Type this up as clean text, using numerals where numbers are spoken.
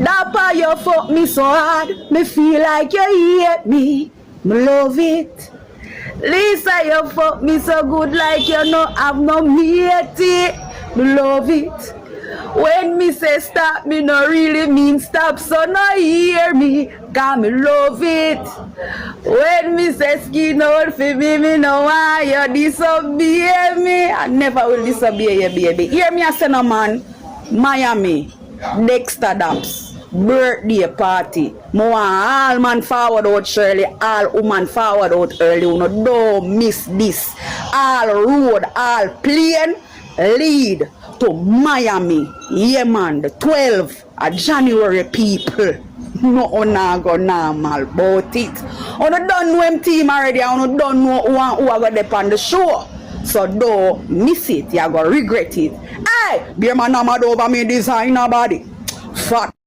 Dapper, you fuck me so hard. Me feel like you hate me. Me love it. Lisa, you fuck me so good like you no have no matey. Me love it. When me say stop, me no really mean stop, so no hear me, cause me love it. When me say skin out for me no want you disobey me. I never will disobey you, baby. Hear me, I say no man. Miami, Dexter Daps, birthday party. Mo want all man forward out Shirley, all woman forward out early. You know, don't miss this. All road, all plane, lead to Miami. Yeah man, the 12th of January, people. No one go normal about it. You don't know him team already. You don't know who are going to on the show. So don't miss it. You go regret it. Hey, beer man, I'm over me designer body.